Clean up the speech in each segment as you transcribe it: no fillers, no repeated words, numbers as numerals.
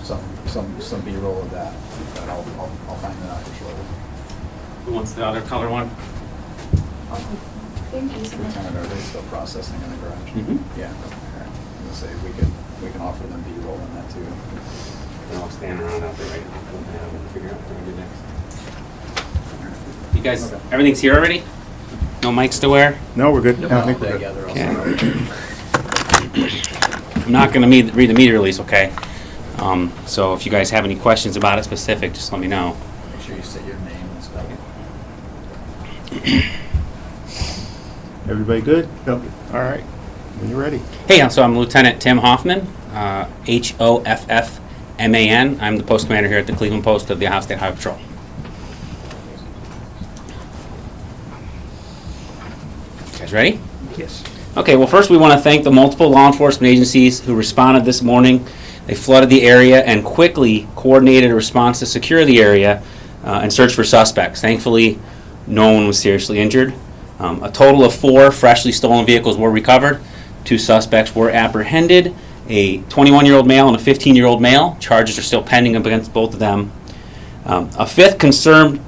some B-roll of that, but I'll find that out for sure. Who wants the other color one? Thank you so much. Lieutenant, are they still processing in the garage? Mm-hmm. Yeah. Okay. I'm gonna say we can offer them B-roll in that too. They're all standing around out there right now. We'll figure out what we're gonna do next. You guys, Okay. everything's here already? No mics to wear? No, we're good. Yep, I all think we're good. together, I'll Okay. send I'm not gonna read the media release, okay? So if you guys have any questions about it specific, just let me know. Make sure you say your name and spell it. Everybody good? All right. When you're ready. Hey, so I'm Lieutenant Tim Hoffman, Hoffman. I'm the post commander here at the Cleveland Post of the Ohio State Highway Patrol. You guys ready? Yes. Okay, well first we want to thank the multiple law enforcement agencies who responded this morning. They flooded the area and quickly coordinated a response to secure the area and search for suspects. Thankfully, no one was seriously injured. A total of 4 freshly stolen vehicles were recovered. 2 suspects were apprehended, a 21-year-old male and a 15-year-old male. Charges are still pending against both of them. A fifth confirmed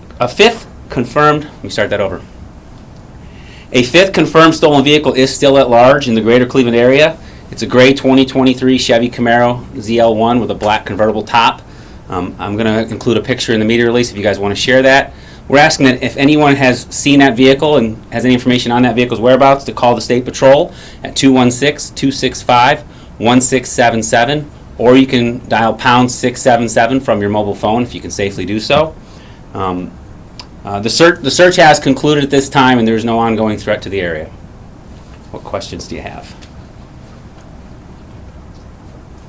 stolen vehicle is still at large in the greater Cleveland area. It's a gray 2023 Chevy Camaro ZL1 with a black convertible top. I'm going to include a picture in the media release if you guys want to share that. We're asking that if anyone has seen that vehicle and has any information on that vehicle's whereabouts to call the State Patrol at 216-265-1677, or you can dial pound 677 from your mobile phone if you can safely do so. The search has concluded at this time, and there is no ongoing threat to the area. What questions do you have?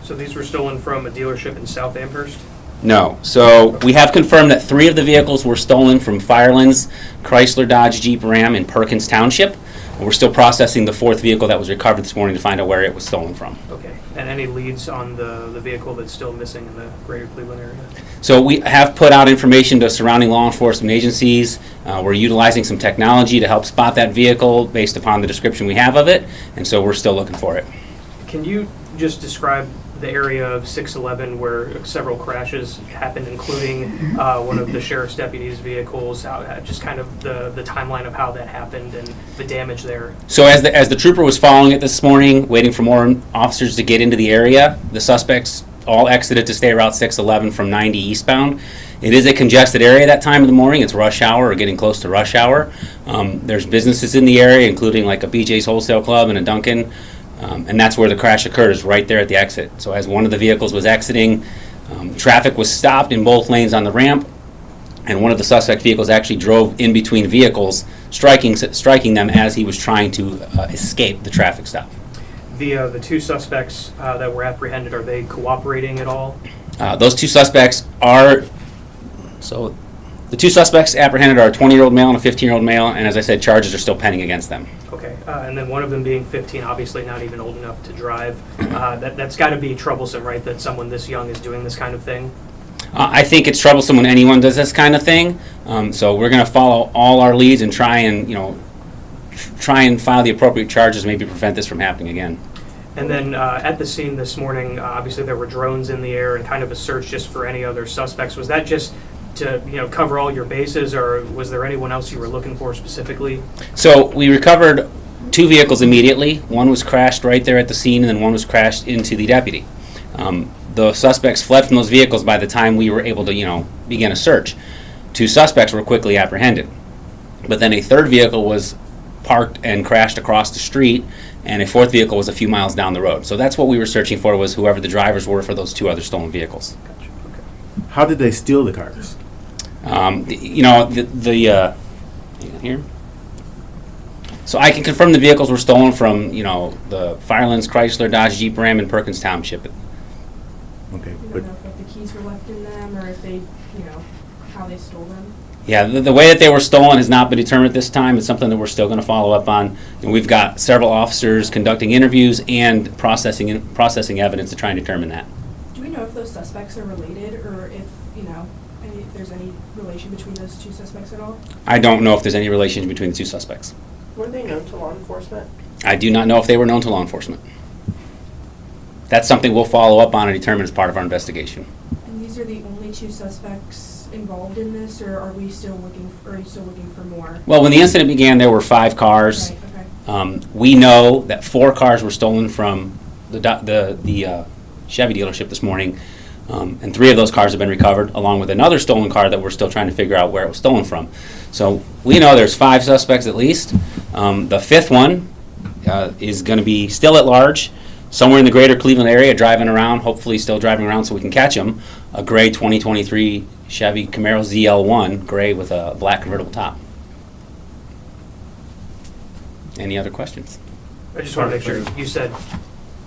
So these were stolen from a dealership in South Amherst? No. So we have confirmed that 3 of the vehicles were stolen from Firelands Chrysler Dodge Jeep Ram in Perkins Township. And we're still processing the 4th vehicle that was recovered this morning to find out where it was stolen from. Okay. And any leads on the vehicle that's still missing in the greater Cleveland area? So we have put out information to surrounding law enforcement agencies. We're utilizing some technology to help spot that vehicle based upon the description we have of it, and so we're still looking for it. Can you just describe the area of 611 where several crashes happened, including one of the sheriff's deputies' vehicles, just kind of the timeline of how that happened and the damage there? So as the trooper was following it this morning, waiting for more officers to get into the area, the suspects all exited to State Route 611 from 90 eastbound. It is a congested area that time of the morning. It's rush hour or getting close to rush hour. There's businesses in the area, including like a BJ's Wholesale Club and a Dunkin'. And that's where the crash occurred, is right there at the exit. So as one of the vehicles was exiting, traffic was stopped in both lanes on the ramp, and one of the suspect vehicles actually drove in between vehicles, striking them as he was trying to escape the traffic stop. The 2 suspects that were apprehended, are they cooperating at all? Those 2 suspects are, so the 2 suspects apprehended are a 20-year-old male and a 15-year-old male, and as I said, charges are still pending against them. Okay, and then one of them being 15, obviously not even old enough to drive. That's got to be troublesome, right, that someone this young is doing this kind of thing? I think it's troublesome when anyone does this kind of thing. So we're going to follow all our leads and try and file the appropriate charges, maybe prevent this from happening again. And then at the scene this morning, obviously there were drones in the air and kind of a search just for any other suspects. Was that just to cover all your bases, or was there anyone else you were looking for specifically? So we recovered 2 vehicles immediately. One was crashed right there at the scene, and then one was crashed into the deputy. The suspects fled from those vehicles by the time we were able to begin a search. 2 suspects were quickly apprehended. But then a 3rd vehicle was parked and crashed across the street, and a 4th vehicle was a few miles down the road. So that's what we were searching for, was whoever the drivers were for those 2 other stolen vehicles. Gotcha. Okay. How did they steal the cars? Here. So I can confirm the vehicles were stolen from, the Firelands Chrysler Dodge Jeep Ram in Perkins Township. Okay, We but don't know if the keys were left in them or if they, how they stole them. Yeah, the way that they were stolen has not been determined at this time. It's something that we're still going to follow up on. And we've got several officers conducting interviews and processing evidence to try and determine that. Do we know if those suspects are related or if, there's any relation between those 2 suspects at all? I don't know if there's any relation between the 2 suspects. Were they known to law enforcement? I do not know if they were known to law enforcement. That's something we'll follow up on and determine as part of our investigation. these are the only two suspects involved in this, or are you still looking for more? Well, when the incident began, there were 5 cars. Right, okay. We know that 4 cars were stolen from the Chevy dealership this morning, and 3 of those cars have been recovered, along with another stolen car that we're still trying to figure out where it was stolen from. So we know there's 5 suspects at least. The 5th one is going to be still at large, somewhere in the greater Cleveland area, driving around, hopefully still driving around so we can catch him. A gray 2023 Chevy Camaro ZL1, gray with a black convertible top. Any other questions? I just want to make sure, you said,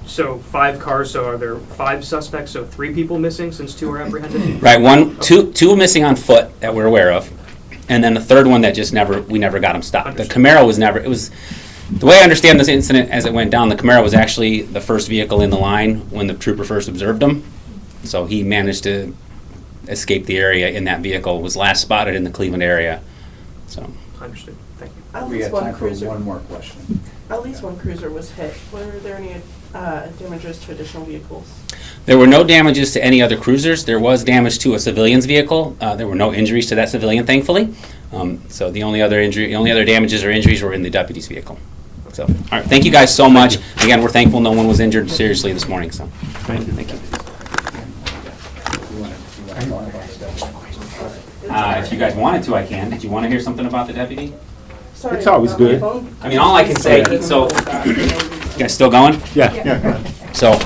so 5 cars, so are there 5 suspects, so 3 people missing since 2 were apprehended? Right, two missing on foot that we're aware of, and then the 3rd one that just we never got him stopped. The Understood. Camaro was never, the way I understand this incident as it went down, the Camaro was actually the first vehicle in the line when the trooper first observed him. So he managed to escape the area in that vehicle, was last spotted in the Cleveland area, so. Understood, thank you. At We least got one time for cruiser. one more question. At least one cruiser was hit. Were there any damages to additional vehicles? There were no damages to any other cruisers. There was damage to a civilian's vehicle. There were no injuries to that civilian, thankfully. So the only other damages or injuries were in the deputy's vehicle. So, all right, thank you guys so much. Again, we're thankful no one was injured seriously this morning, so. Thank you. Thank you. You wanna talk about stuff? If you guys wanted to, I can. Did you want to hear something about the deputy? Sorry, It's always about my good. phone. I mean, all I can say, so, you guys still going? Yeah. So,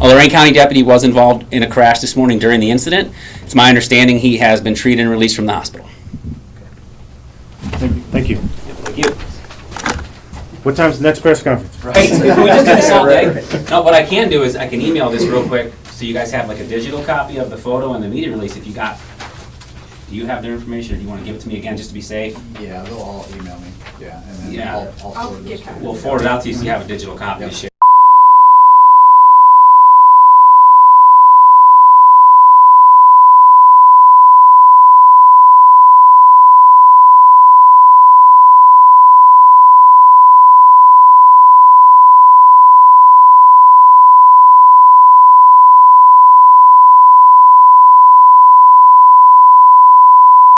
a Lorain County deputy was involved in a crash this morning during the incident. It's my understanding he has been treated and released from the hospital. Thank you. Thank you. What time's the next press conference? Right, we just did this all day. No, what I can do is I can email this real quick, so you guys have like a digital copy of the photo and the media release if you got. Do you have their information, or do you want to give it to me again just to be safe? Yeah, they'll all email me, yeah, and then Yeah. I'll forward get this. copies. We'll forward it out to you so you have a digital copy to share.